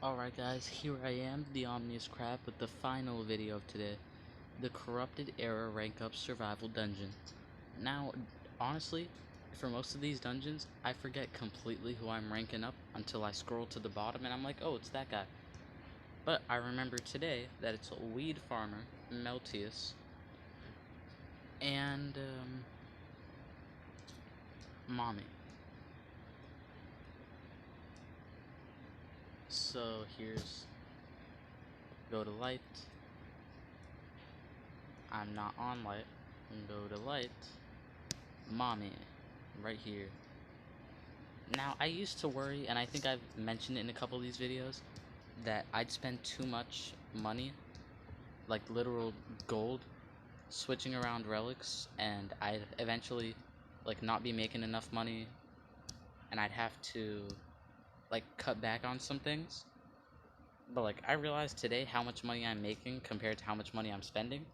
Alright guys, here I am, the Omni-Crab, with the final video of today. The Corrupted Era Rank Up Survival Dungeon. Now, honestly, for most of these dungeons, I forget completely who I'm ranking up until I scroll to the bottom and I'm like, oh, it's that guy. But I remember today that it's Weed Farmer, Meltius, and, Mommy. So here's go to light. I'm not on light. Go to light. Mommy. Right here. Now, I used to worry, and I think I've mentioned it in a couple of these videos, that I'd spend too much money, like literal gold, switching around relics, and I'd eventually, like, not be making enough money, and I'd have to, like, cut back on some things. But, like, I realized today how much money I'm making compared to how much money I'm spending,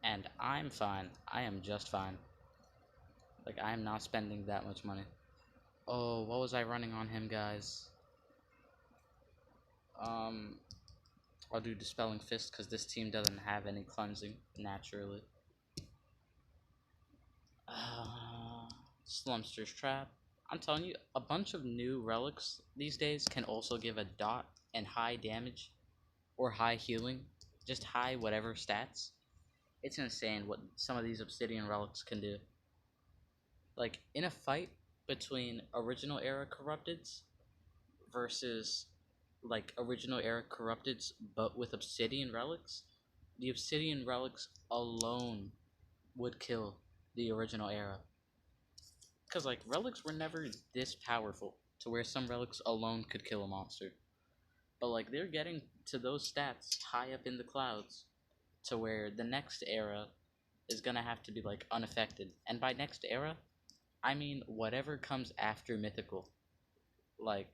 and I'm fine. I am just fine. Like, I am not spending that much money. Oh, what was I running on him, guys? I'll do Dispelling Fist because this team doesn't have any cleansing, naturally. Slumster's Trap. I'm telling you, a bunch of new relics these days can also give a dot and high damage, or high healing, just high whatever stats. It's insane what some of these Obsidian relics can do. Like, in a fight between original era Corrupteds versus like original era Corrupteds but with Obsidian relics, the Obsidian relics alone would kill the original era. Because like relics were never this powerful to where some relics alone could kill a monster. But like they're getting to those stats high up in the clouds to where the next era is gonna have to be like unaffected. And by next era, I mean whatever comes after mythical. Like,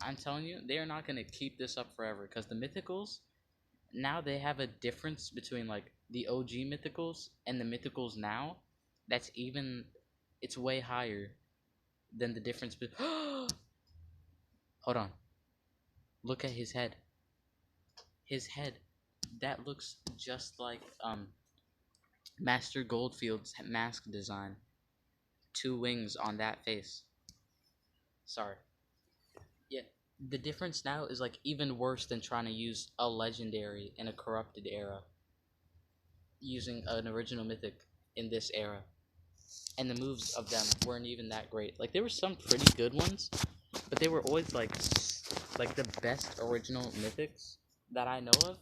I'm telling you, they are not gonna keep this up forever because the mythicals now they have a difference between like the OG mythicals and the mythicals now. That's even, it's way higher than the difference. Hold on, look at his head. His head, that looks just like Master Goldfield's mask design. Two wings on that face. Sorry. Yeah, the difference now is like even worse than trying to use a legendary in a corrupted era, using an original mythic in this era. And the moves of them weren't even that great. Like there were some pretty good ones, but they were always like the best original mythics that I know of,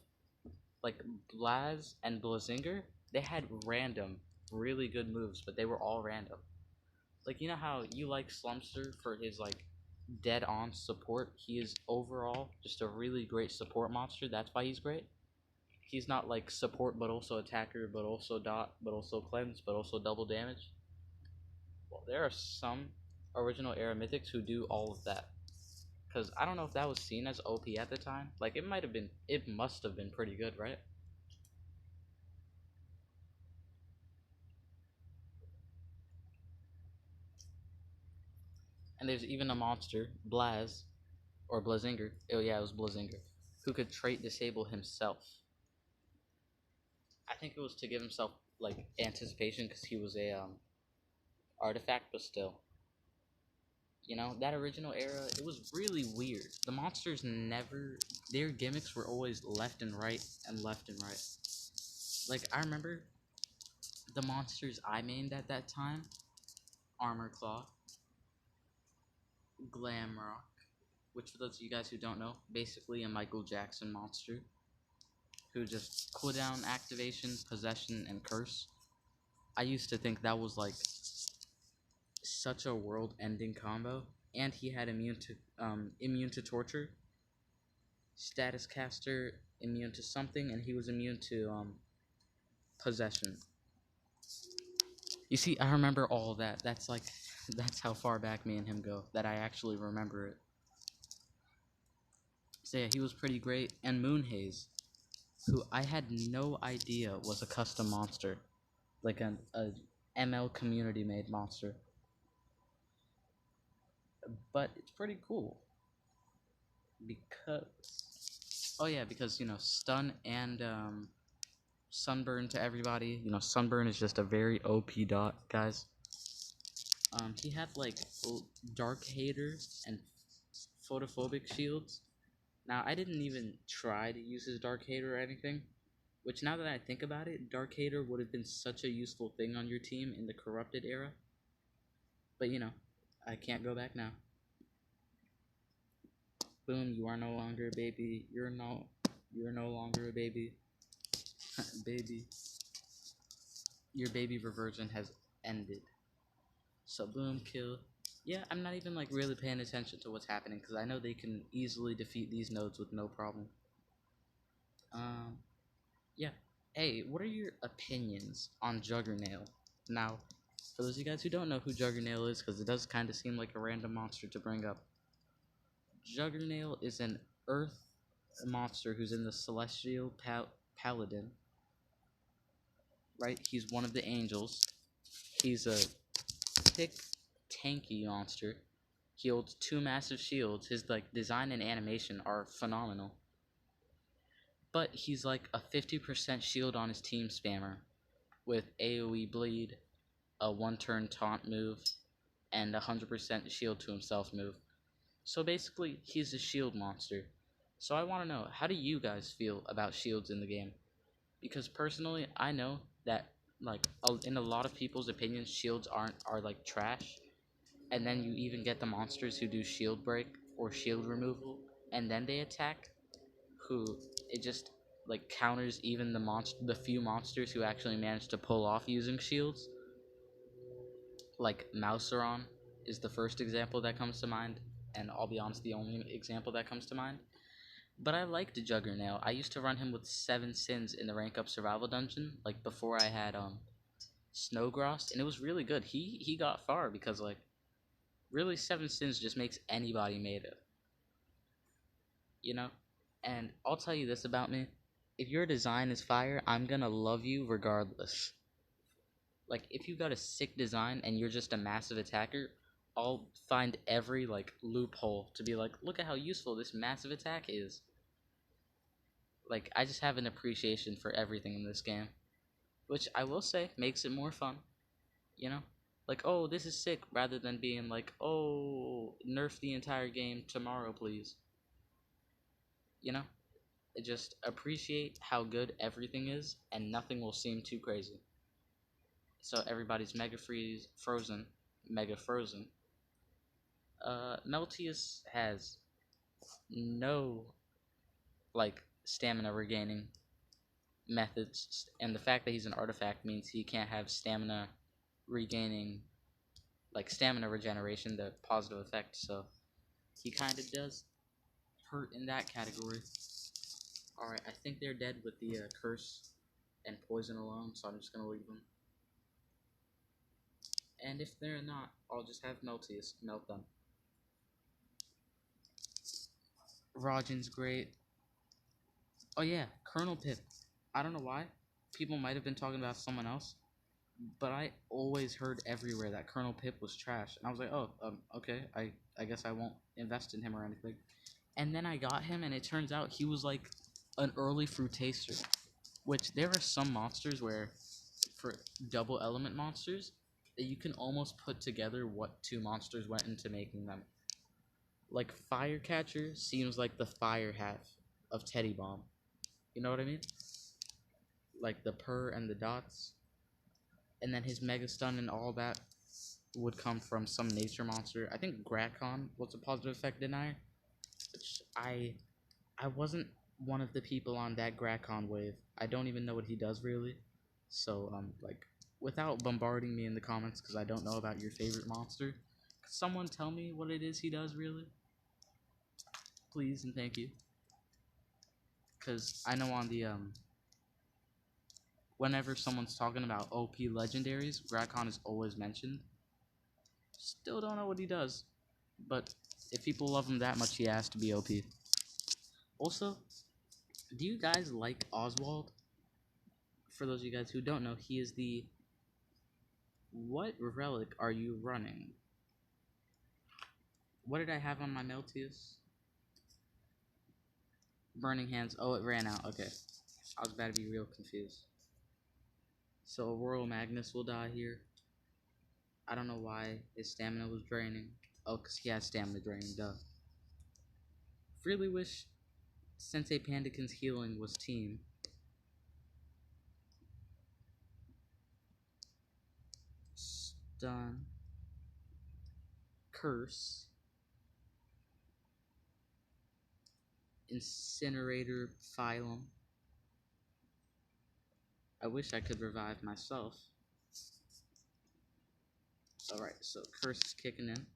like Blaz and Blazinger. They had random, really good moves, but they were all random. Like, you know how you like Slumster for his like dead on support? He is overall just a really great support monster. That's why he's great. He's not like support but also attacker, but also dot, but also cleanse, but also double damage. Well, there are some original era mythics who do all of that. Because I don't know if that was seen as OP at the time. Like, it might have been, it must have been pretty good, right? And there's even a monster, Blaz, or Blazinger. Oh, yeah, it was Blazinger, who could trait disable himself. I think it was to give himself, like, anticipation because he was a, artifact, but still. You know, that original era, it was really weird. The monsters never, their gimmicks were always left and right and left and right. Like, I remember the monsters I mained at that time: Armor Claw, Glamrock, which for those of you guys who don't know, basically a Michael Jackson monster who just cooldown, activation, possession, and curse. I used to think that was like such a world-ending combo, and he had immune to torture, status caster immune to something, and he was immune to possession. You see, I remember all of that. That's like, that's how far back me and him go, that I actually remember it. So yeah, he was pretty great. And Moonhaze, who I had no idea was a custom monster, like a ML community made monster. But it's pretty cool because Oh yeah, because stun and sunburn to everybody. Sunburn is just a very OP dot, guys. He had like dark hater and photophobic shields. Now I didn't even try to use his dark hater or anything. Which now that I think about it, dark hater would have been such a useful thing on your team in the corrupted era. But I can't go back now. Boom, you are no longer a baby. You're no longer a baby. Baby. Your baby reversion has ended. So boom, kill. Yeah, I'm not even like really paying attention to what's happening because I know they can easily defeat these nodes with no problem. Yeah. Hey, what are your opinions on Juggernail? Now, for those of you guys who don't know who Juggernail is, because it does kind of seem like a random monster to bring up, Juggernail is an Earth monster who's in the Celestial Paladin. Right? He's one of the angels. He's a thick, tanky monster. He holds 2 massive shields. His like design and animation are phenomenal. But he's like a 50% shield on his team spammer with AoE bleed, a 1-turn taunt move, and 100% shield to himself move. So basically, he's a shield monster. So I want to know, how do you guys feel about shields in the game? Because personally, I know that like in a lot of people's opinions, shields are like trash. And then you even get the monsters who do shield break or shield removal, and then they attack, who it just like counters even the few monsters who actually manage to pull off using shields. Like Mouseron is the first example that comes to mind, and I'll be honest, the only example that comes to mind. But I liked Juggernail. I used to run him with 7 sins in the rank up survival dungeon, like before I had Snowgross, and it was really good. He got far because like really 7 sins just makes anybody made it. You know? And I'll tell you this about me. If your design is fire, I'm gonna love you regardless. Like if you got a sick design and you're just a massive attacker, I'll find every like loophole to be like, look at how useful this massive attack is. Like I just have an appreciation for everything in this game, which I will say makes it more fun. You know, like oh this is sick rather than being like oh nerf the entire game tomorrow please. You know, just appreciate how good everything is and nothing will seem too crazy. So everybody's mega frozen. Meltius has no like stamina regaining methods, and the fact that he's an artifact means he can't have stamina regaining, like stamina regeneration, the positive effect. So he kind of does hurt in that category. All right, I think they're dead with the curse and poison alone, so I'm just gonna leave them. And if they're not, I'll just have Meltius melt them. Rajin's great. Oh yeah, Colonel Pip. I don't know why. People might have been talking about someone else, but I always heard everywhere that Colonel Pip was trash. And I was like, oh, okay, I guess I won't invest in him or anything. And then I got him, and it turns out he was like an early fruit taster. Which there are some monsters where, for double element monsters, that you can almost put together what 2 monsters went into making them. Like Firecatcher seems like the fire half of Teddy Bomb. You know what I mean? Like the purr and the dots. And then his Mega Stun and all that would come from some nature monster. I think Grakon was a positive effect denier. Which I wasn't one of the people on that Grakon wave. I don't even know what he does really. So like without bombarding me in the comments because I don't know about your favorite monster, could someone tell me what it is he does really? Please and thank you. Cause I know on the whenever someone's talking about OP legendaries, Grakon is always mentioned. Still don't know what he does, but if people love him that much, he has to be OP. Also, do you guys like Oswald? For those of you guys who don't know, he is the... What relic are you running? What did I have on my Meltius? Burning hands. Oh, it ran out. Okay. I was about to be real confused. So Royal Magnus will die here. I don't know why his stamina was draining. Oh, because he has stamina draining, duh. Really wish Sensei Pandakin's healing was team. Stun. Curse. Incinerator Phylum. I wish I could revive myself. Alright, so Curse is kicking in.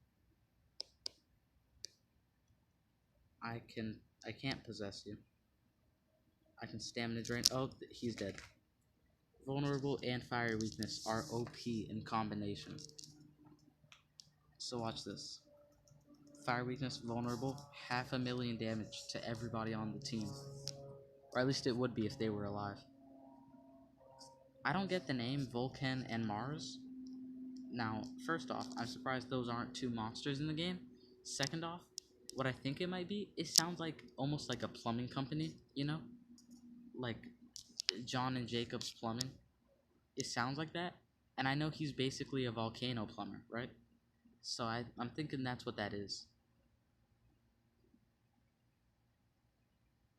I can't possess you. I can stamina drain. Oh, he's dead. Vulnerable and fire weakness are OP in combination. So watch this. Fire weakness, vulnerable, 500,000 damage to everybody on the team. Or at least it would be if they were alive. I don't get the name Vulcan and Mars. Now, first off, I'm surprised those aren't two monsters in the game. Second off, what I think it might be, it sounds like almost like a plumbing company, you know? Like John and Jacob's Plumbing. It sounds like that. And I know he's basically a volcano plumber, right? So I'm thinking that's what that is.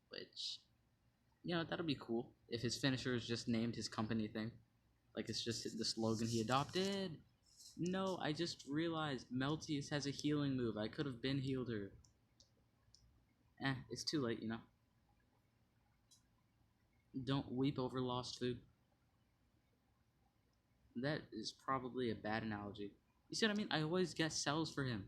Which, you know, that'll be cool if his finisher is just named his company thing. Like it's just the slogan he adopted. No, I just realized Meltius has a healing move. I could have been healed her. It's too late, you know. Don't weep over lost food. That is probably a bad analogy. You see what I mean? I always get cells for him.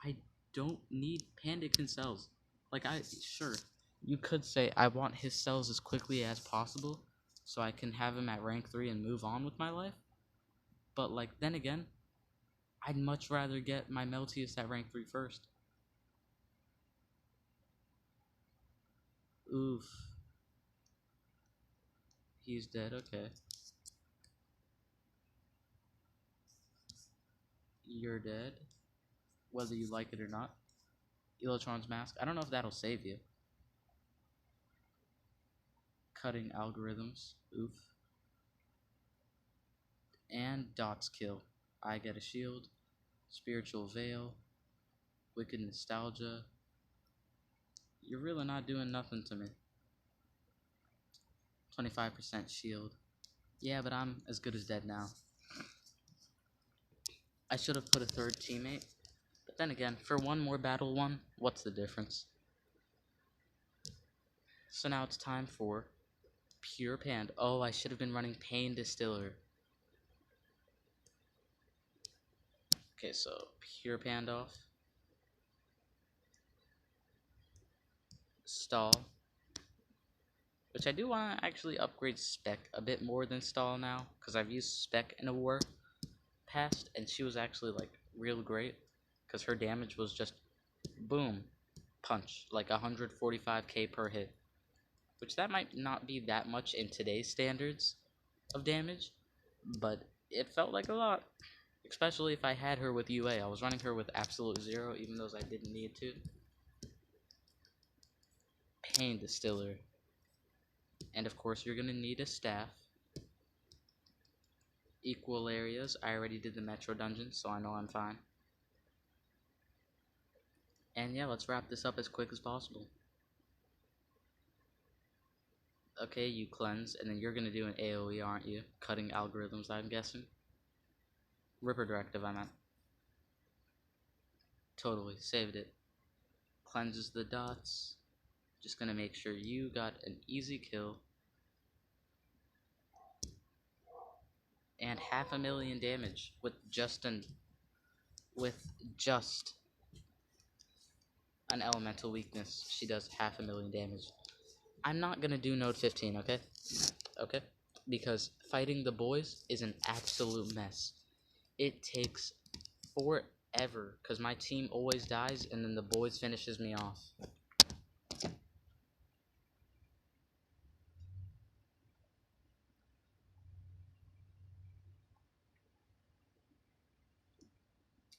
I don't need Pandakin cells. Like, sure, you could say I want his cells as quickly as possible so I can have him at rank 3 and move on with my life. But, like, then again, I'd much rather get my Meltius at rank 3 first. Oof. He's dead, okay. You're dead. Whether you like it or not. Elotron's mask. I don't know if that'll save you. Cutting algorithms. Oof. And Dot's kill. I get a shield. Spiritual veil. Wicked nostalgia. You're really not doing nothing to me. 25% shield. Yeah, but I'm as good as dead now. I should have put a third teammate. But then again, for one more battle one, what's the difference? So now it's time for Pure Pand. Oh, I should have been running Pain Distiller. Okay, so Pure Pand off. Stall. Which I do want to actually upgrade Spec a bit more than Stall now. Because I've used Spec in a war past. And she was actually like real great. Because her damage was just boom. Punch. Like 145k per hit. Which that might not be that much in today's standards of damage. But it felt like a lot. Especially if I had her with UA. I was running her with absolute 0 even though I didn't need to. Pain Distiller. And of course you're going to need a staff. Equal areas. I already did the Metro Dungeon, so I know I'm fine. And yeah, let's wrap this up as quick as possible. Okay, you cleanse, and then you're going to do an AoE, aren't you? Cutting algorithms, I'm guessing. Ripper Directive, I meant. Totally, saved it. Cleanses the dots. Just going to make sure you got an easy kill. And 500,000 damage with just an elemental weakness. She does 500,000 damage. I'm not gonna do node 15, okay? Okay? Because fighting the boys is an absolute mess. It takes forever because my team always dies and then the boys finishes me off.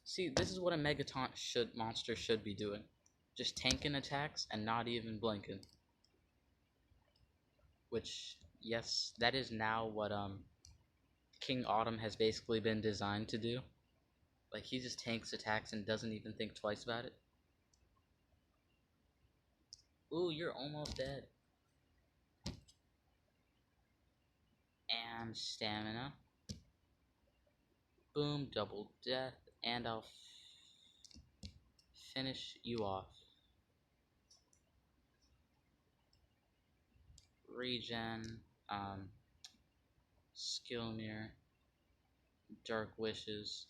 See, this is what a Megaton monster should be doing. Just tanking attacks and not even blinking. which, yes, that is now what King Autumn has basically been designed to do. Like, he just tanks attacks and doesn't even think twice about it. Ooh, you're almost dead. And stamina. Boom, double death, and I'll finish you off. Regen, skill mirror, dark wishes.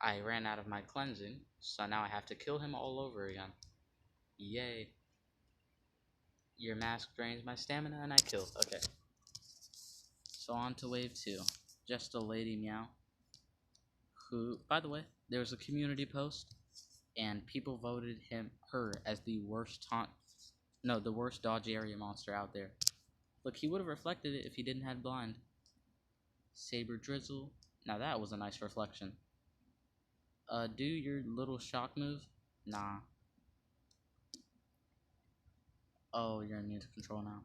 I ran out of my cleansing, so now I have to kill him all over again. Yay. Your mask drains my stamina and I kill. Okay. So on to wave 2. Just a lady meow. Who, by the way, there was a community post and people voted her as the worst the worst dodge area monster out there. Look, he would have reflected it if he didn't have blind. Saber drizzle. Now that was a nice reflection. Do your little shock move? Nah. Oh, you're immune to control now.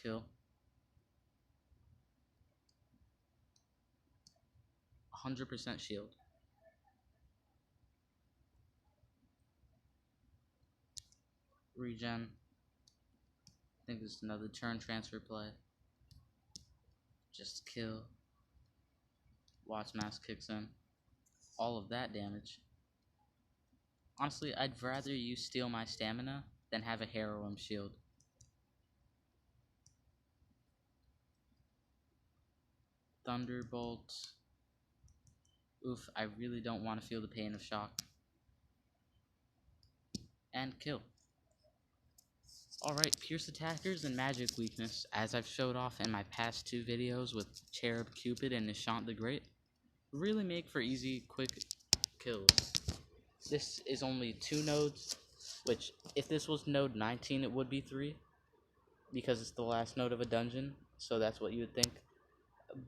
Kill. 100% shield. Regen. I think this is another turn transfer play. Just kill. Watch mask kicks in. All of that damage. Honestly, I'd rather you steal my stamina than have a heroin shield. Thunderbolt. Oof, I really don't want to feel the pain of shock. And kill. Alright, pierce attackers and magic weakness, as I've showed off in my past 2 videos with Cherub Cupid and Nishant the Great, really make for easy, quick kills. This is only 2 nodes, which if this was node 19 it would be 3, because it's the last node of a dungeon, so that's what you would think,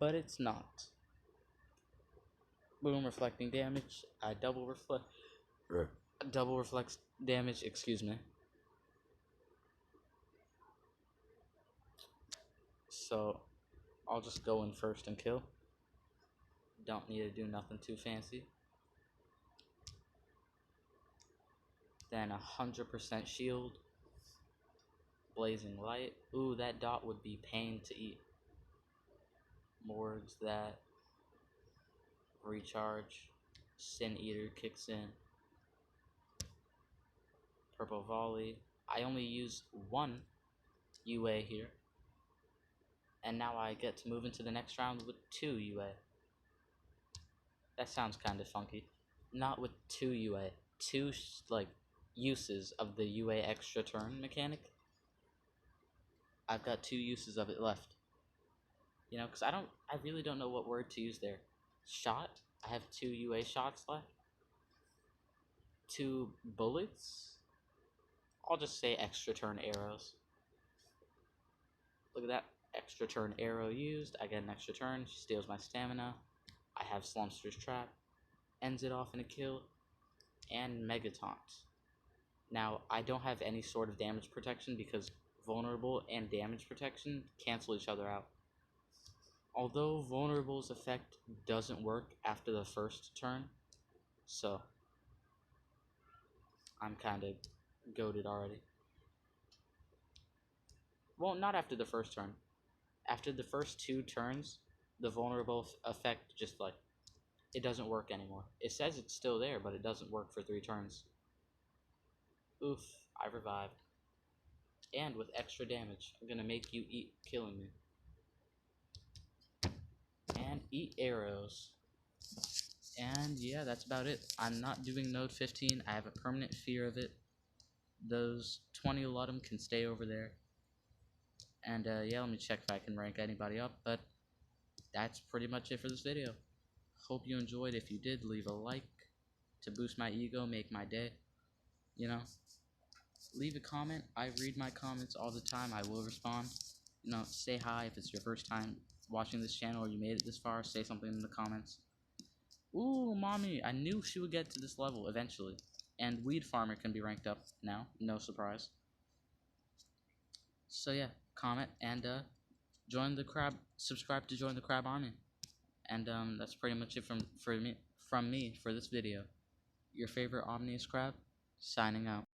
but it's not. Boom, reflecting damage. I double reflects damage, excuse me. So I'll just go in first and kill. Don't need to do nothing too fancy. Then 100% shield. Blazing light. Ooh, that dot would be pain to eat. Morgs that. Recharge. Sin Eater kicks in. Purple volley. I only use 1 UA here. And now I get to move into the next round with 2 UA. That sounds kind of funky. Not with 2 UA. 2, uses of the UA extra turn mechanic. I've got 2 uses of it left. You know, because I really don't know what word to use there. Shot? I have 2 UA shots left. 2 bullets? I'll just say extra turn arrows. Look at that. Extra turn arrow used. I get an extra turn. She steals my stamina. I have Slumpster's Trap. Ends it off in a kill. And Mega Taunt. Now, I don't have any sort of damage protection because vulnerable and damage protection cancel each other out. Although vulnerable's effect doesn't work after the first turn, so I'm kind of goated already. Well, not after the first turn. After the first 2 turns, the vulnerable effect just it doesn't work anymore. It says it's still there, but it doesn't work for 3 turns. Oof, I revived. And with extra damage, I'm gonna make you eat killing me. And eat arrows. And yeah, that's about it. I'm not doing node 15. I have a permanent fear of it. Those 20 Ludum can stay over there. And yeah, let me check if I can rank anybody up. But that's pretty much it for this video. Hope you enjoyed. If you did, leave a like to boost my ego, make my day. You know, leave a comment. I read my comments all the time. I will respond. You know, say hi if it's your first time watching this channel or you made it this far. Say something in the comments. Ooh, mommy, I knew she would get to this level eventually. And Weed Farmer can be ranked up now, no surprise. So yeah, comment and join the crab. Subscribe to join the crab army. And that's pretty much it from me for this video. Your favorite Omni-Crab signing out.